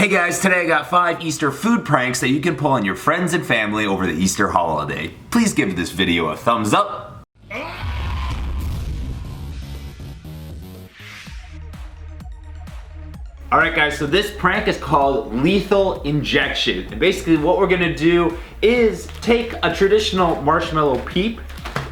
Hey guys, today I got 5 Easter food pranks that you can pull on your friends and family over the Easter holiday. Please give this video a thumbs up. Alright guys, so this prank is called Lethal Injection. And basically what we're gonna do is take a traditional marshmallow peep.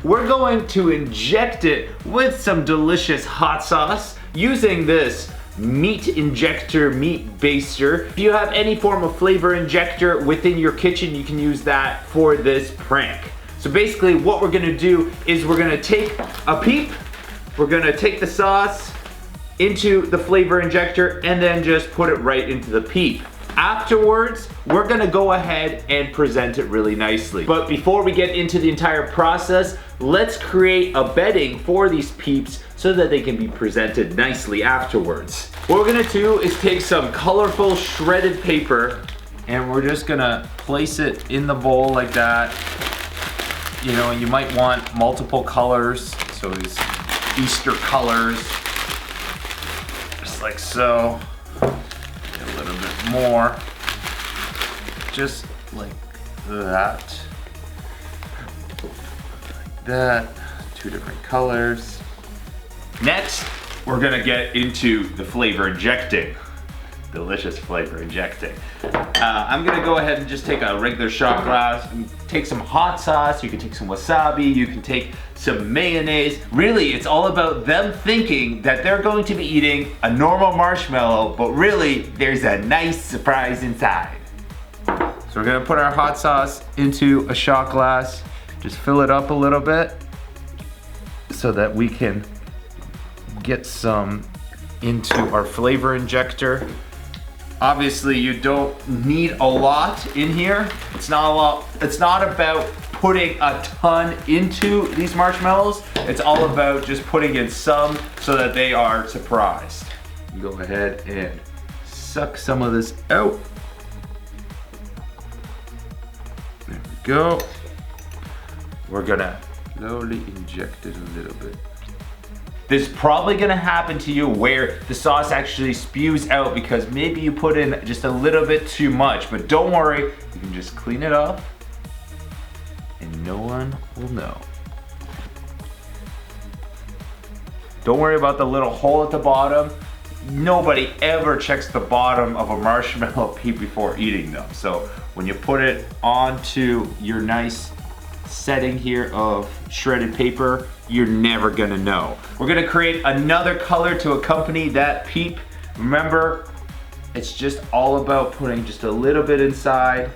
We're going to inject it with some delicious hot sauce using this meat injector, meat baster. If you have any form of flavor injector within your kitchen, you can use that for this prank. So basically what we're gonna do is we're gonna take a peep, we're gonna take the sauce into the flavor injector and then just put it right into the peep. Afterwards, we're gonna go ahead and present it really nicely. But before we get into the entire process, let's create a bedding for these peeps so that they can be presented nicely afterwards. What we're gonna do is take some colorful shredded paper and we're just gonna place it in the bowl like that. You know, you might want multiple colors, so these Easter colors, just like so. A little bit more, just like that, like that. 2 different colors. Next, we're gonna get into the flavor injecting. Delicious flavor injecting. I'm gonna go ahead and just take a regular shot glass and take some hot sauce. You can take some wasabi, you can take some mayonnaise. Really, it's all about them thinking that they're going to be eating a normal marshmallow, but really, there's a nice surprise inside. So we're gonna put our hot sauce into a shot glass, just fill it up a little bit so that we can get some into our flavor injector. Obviously, you don't need a lot in here. It's not a lot. It's not about putting a ton into these marshmallows. It's all about just putting in some so that they are surprised. Go ahead and suck some of this out. There we go. We're gonna slowly inject it a little bit. This is probably gonna happen to you where the sauce actually spews out because maybe you put in just a little bit too much, but don't worry, you can just clean it up and no one will know. Don't worry about the little hole at the bottom. Nobody ever checks the bottom of a marshmallow peep before eating them. So when you put it onto your nice setting here of shredded paper, you're never gonna know. We're gonna create another color to accompany that peep. Remember, it's just all about putting just a little bit inside.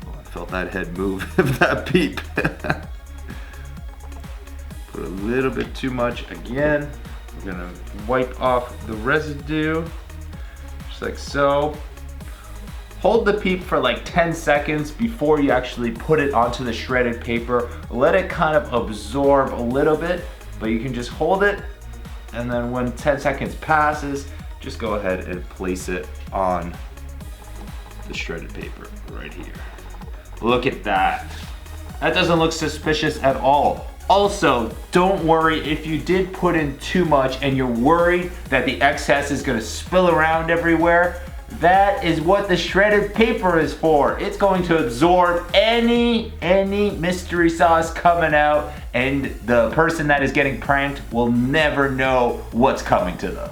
Oh, I felt that head move of that peep. Put a little bit too much again. We're gonna wipe off the residue, just like so. Hold the peep for like 10 seconds before you actually put it onto the shredded paper. Let it kind of absorb a little bit, but you can just hold it, and then when 10 seconds passes, just go ahead and place it on the shredded paper right here. Look at that. That doesn't look suspicious at all. Also, don't worry if you did put in too much and you're worried that the excess is gonna spill around everywhere. That is what the shredded paper is for. It's going to absorb any mystery sauce coming out, and the person that is getting pranked will never know what's coming to them.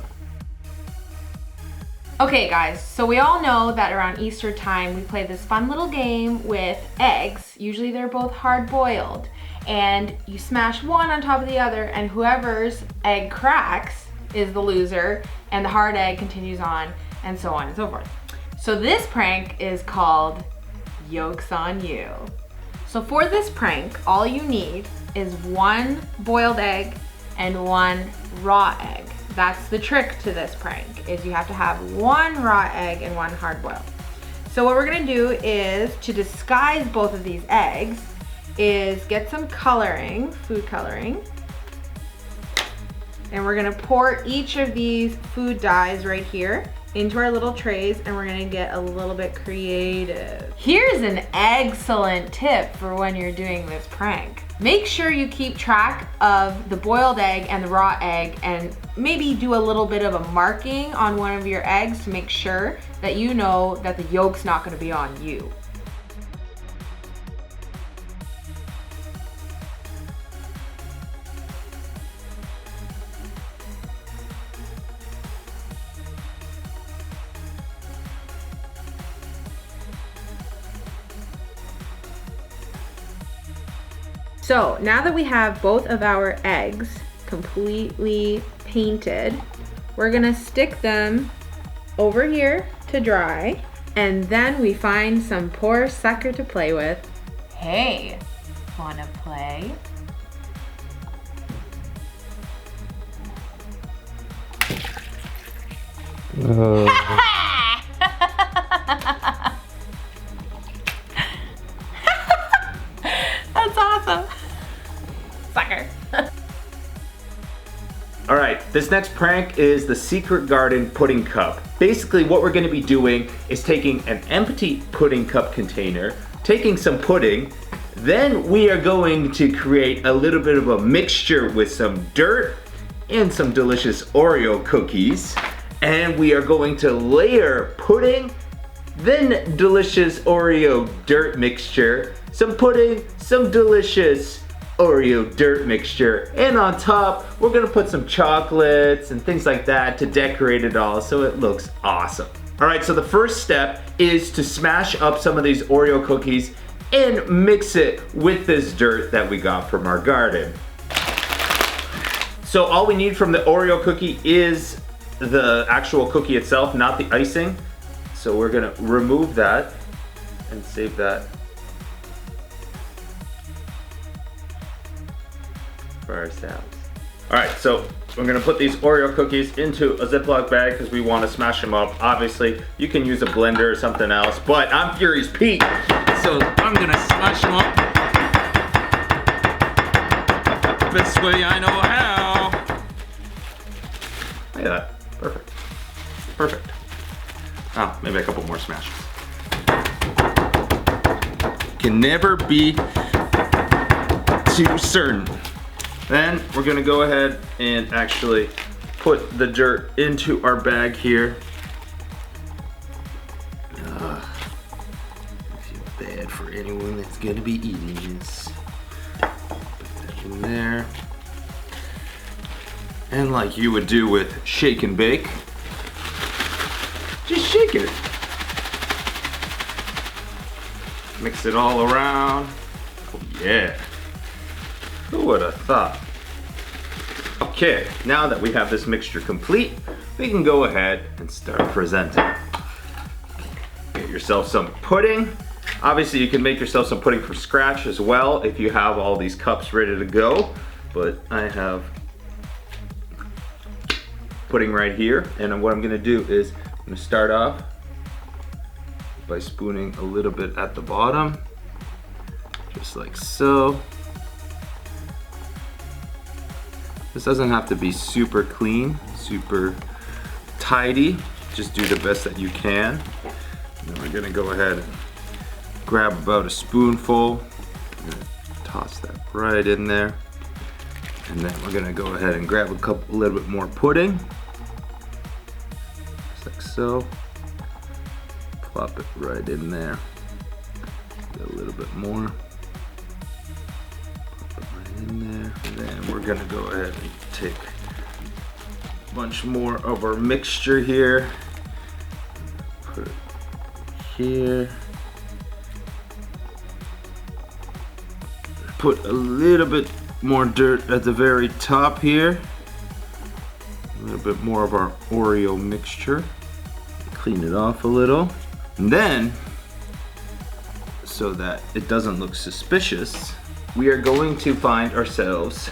Okay guys, so we all know that around Easter time we play this fun little game with eggs. Usually they're both hard boiled, and you smash one on top of the other, and whoever's egg cracks is the loser, and the hard egg continues on, and so on and so forth. So this prank is called Yolks on You. So for this prank, all you need is 1 boiled egg and 1 raw egg. That's the trick to this prank, is you have to have 1 raw egg and 1 hard boiled. So what we're gonna do is, to disguise both of these eggs, is get some coloring, food coloring, and we're gonna pour each of these food dyes right here into our little trays, and we're gonna get a little bit creative. Here's an excellent tip for when you're doing this prank. Make sure you keep track of the boiled egg and the raw egg, and maybe do a little bit of a marking on one of your eggs to make sure that you know that the yolk's not going to be on you. So now that we have both of our eggs completely painted, we're gonna stick them over here to dry, and then we find some poor sucker to play with. Hey, wanna play? That's awesome. Sucker. All right, this next prank is the Secret Garden pudding cup. Basically what we're gonna be doing is taking an empty pudding cup container, taking some pudding, then we are going to create a little bit of a mixture with some dirt and some delicious Oreo cookies. And we are going to layer pudding, then delicious Oreo dirt mixture, some pudding, some delicious Oreo dirt mixture, and on top we're gonna put some chocolates and things like that to decorate it all so it looks awesome. All right, so the first step is to smash up some of these Oreo cookies and mix it with this dirt that we got from our garden. So all we need from the Oreo cookie is the actual cookie itself, not the icing. So we're gonna remove that and save that for ourselves. All right, so we're gonna put these Oreo cookies into a Ziploc bag because we wanna smash them up. Obviously, you can use a blender or something else, but I'm Furious Pete, so I'm gonna smash them up best way I know how. Look at that, perfect, perfect. Oh, maybe a couple more smashes. Can never be too certain. Then we're gonna go ahead and actually put the dirt into our bag here. I feel bad for anyone that's gonna be eating this. Put that in there. And like you would do with shake and bake, just shake it. Mix it all around. Oh yeah. Who would have thought? Okay, now that we have this mixture complete, we can go ahead and start presenting. Get yourself some pudding. Obviously you can make yourself some pudding from scratch as well if you have all these cups ready to go, but I have pudding right here, and what I'm gonna do is I'm gonna start off by spooning a little bit at the bottom, just like so. This doesn't have to be super clean, super tidy. Just do the best that you can. And then we're gonna go ahead and grab about a spoonful. I'm gonna toss that right in there. And then we're gonna go ahead and grab a little bit more pudding. Just like so. Plop it right in there. Get a little bit more. In there, and then we're gonna go ahead and take a bunch more of our mixture here, put it here, put a little bit more dirt at the very top here, a little bit more of our Oreo mixture, clean it off a little, and then so that it doesn't look suspicious, we are going to find ourselves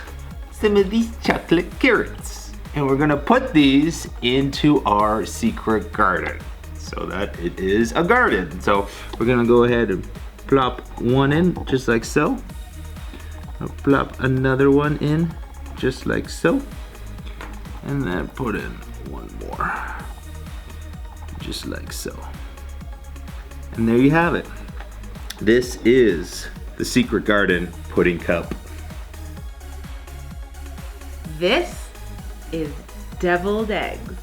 some of these chocolate carrots. And we're gonna put these into our secret garden so that it is a garden. So we're gonna go ahead and plop one in just like so. I'll plop another one in just like so. And then put in one more, just like so. And there you have it. This is the Secret Garden pudding cup. This is deviled eggs.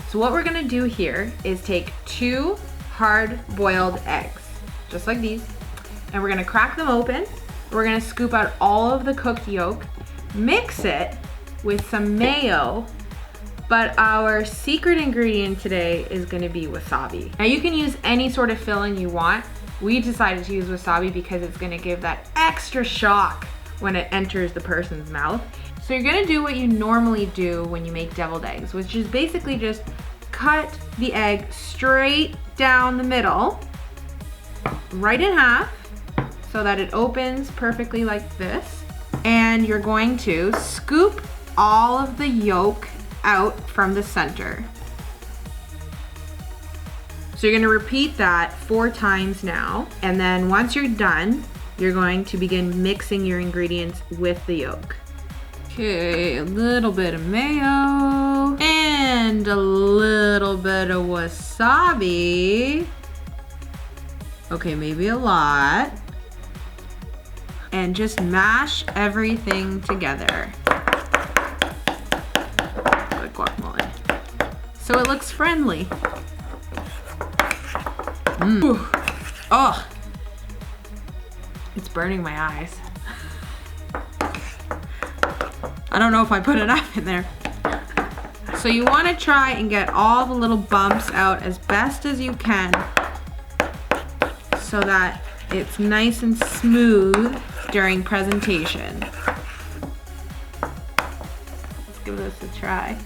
So what we're gonna do here is take 2 hard-boiled eggs, just like these, and we're gonna crack them open. We're gonna scoop out all of the cooked yolk, mix it with some mayo, but our secret ingredient today is gonna be wasabi. Now you can use any sort of filling you want. We decided to use wasabi because it's gonna give that extra shock when it enters the person's mouth. So you're gonna do what you normally do when you make deviled eggs, which is basically just cut the egg straight down the middle, right in half, so that it opens perfectly like this. And you're going to scoop all of the yolk out from the center. So you're gonna repeat that 4 times now. And then once you're done, you're going to begin mixing your ingredients with the yolk. Okay, a little bit of mayo and a little bit of wasabi. Okay, maybe a lot. And just mash everything together. Like guacamole. So it looks friendly. Oh, it's burning my eyes. I don't know if I put enough in there. So you want to try and get all the little bumps out as best as you can so that it's nice and smooth during presentation. Let's give this a try.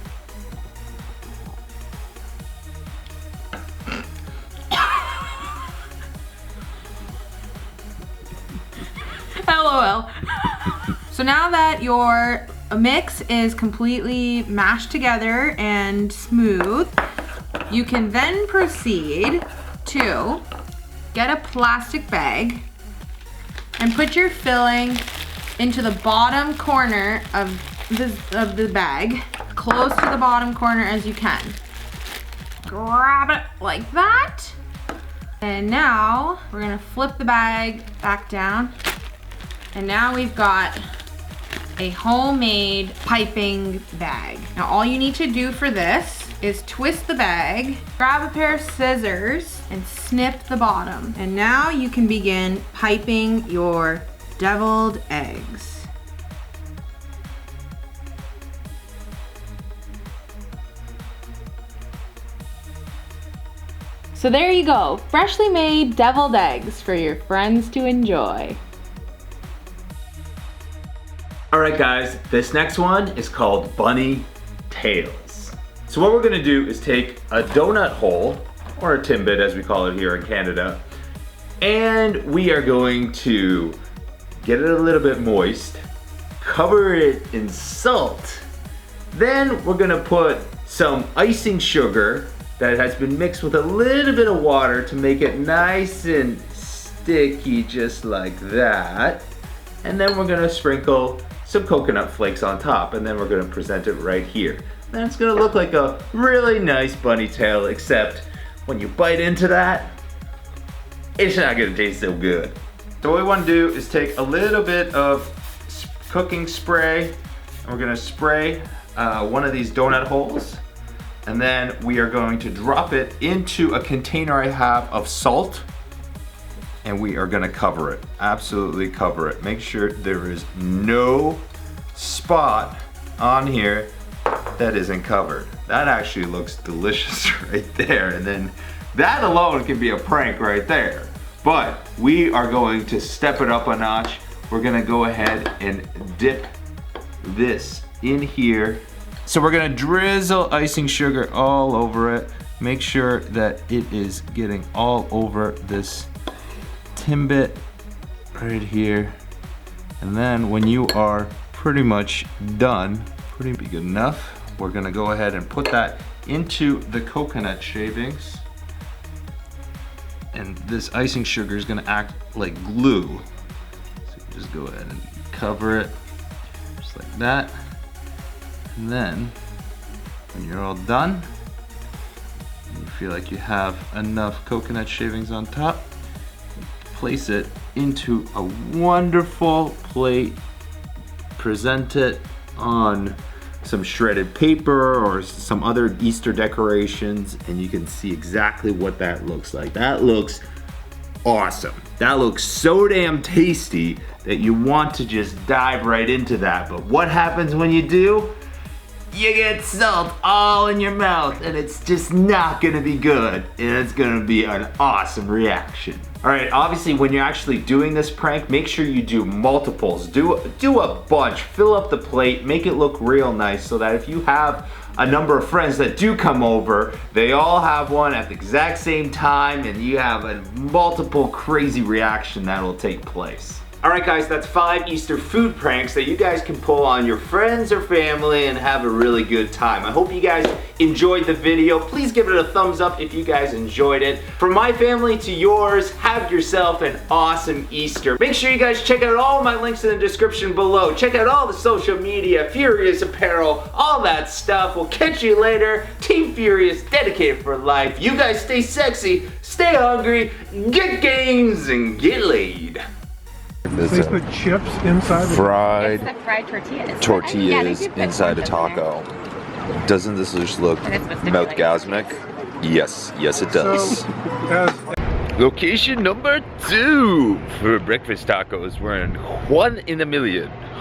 LOL. So now that your mix is completely mashed together and smooth, you can then proceed to get a plastic bag and put your filling into the bottom corner of the bag, close to the bottom corner as you can. Grab it like that. And now we're gonna flip the bag back down. And now we've got a homemade piping bag. Now all you need to do for this is twist the bag, grab a pair of scissors, and snip the bottom. And now you can begin piping your deviled eggs. So there you go, freshly made deviled eggs for your friends to enjoy. All right guys, this next one is called bunny tails. So what we're gonna do is take a donut hole, or a timbit as we call it here in Canada, and we are going to get it a little bit moist, cover it in salt, then we're gonna put some icing sugar that has been mixed with a little bit of water to make it nice and sticky just like that, and then we're gonna sprinkle some coconut flakes on top, and then we're gonna present it right here. Then it's gonna look like a really nice bunny tail, except when you bite into that, it's not gonna taste so good. So what we wanna do is take a little bit of cooking spray, and we're gonna spray one of these donut holes, and then we are going to drop it into a container I have of salt, and we are gonna cover it, absolutely cover it. Make sure there is no spot on here that isn't covered. That actually looks delicious right there, and then that alone can be a prank right there. But we are going to step it up a notch. We're gonna go ahead and dip this in here. So we're gonna drizzle icing sugar all over it. Make sure that it is getting all over this timbit right here. And then when you are pretty much done, pretty good enough, we're gonna go ahead and put that into the coconut shavings. And this icing sugar is gonna act like glue. So just go ahead and cover it just like that. And then when you're all done, you feel like you have enough coconut shavings on top, place it into a wonderful plate, present it on some shredded paper or some other Easter decorations, and you can see exactly what that looks like. That looks awesome. That looks so damn tasty that you want to just dive right into that. But what happens when you do? You get salt all in your mouth, and it's just not gonna be good, and it's gonna be an awesome reaction. All right, obviously when you're actually doing this prank, make sure you do multiples. Do a bunch, fill up the plate, make it look real nice so that if you have a number of friends that do come over, they all have one at the exact same time, and you have a multiple crazy reaction that will take place. All right guys, that's 5 Easter food pranks that you guys can pull on your friends or family and have a really good time. I hope you guys enjoyed the video. Please give it a thumbs up if you guys enjoyed it. From my family to yours, have yourself an awesome Easter. Make sure you guys check out all my links in the description below. Check out all the social media, Furious Apparel, all that stuff. We'll catch you later. Team Furious, dedicated for life. You guys stay sexy, stay hungry, get games, and get laid. They put chips inside fried It's the fried tortillas. tortillas Yeah, they do put inside a something taco. Doesn't this just look And it's supposed to be like mouthgasmic? Yes, yes it does. as Location number 2 for breakfast tacos. We're in 1 in a million.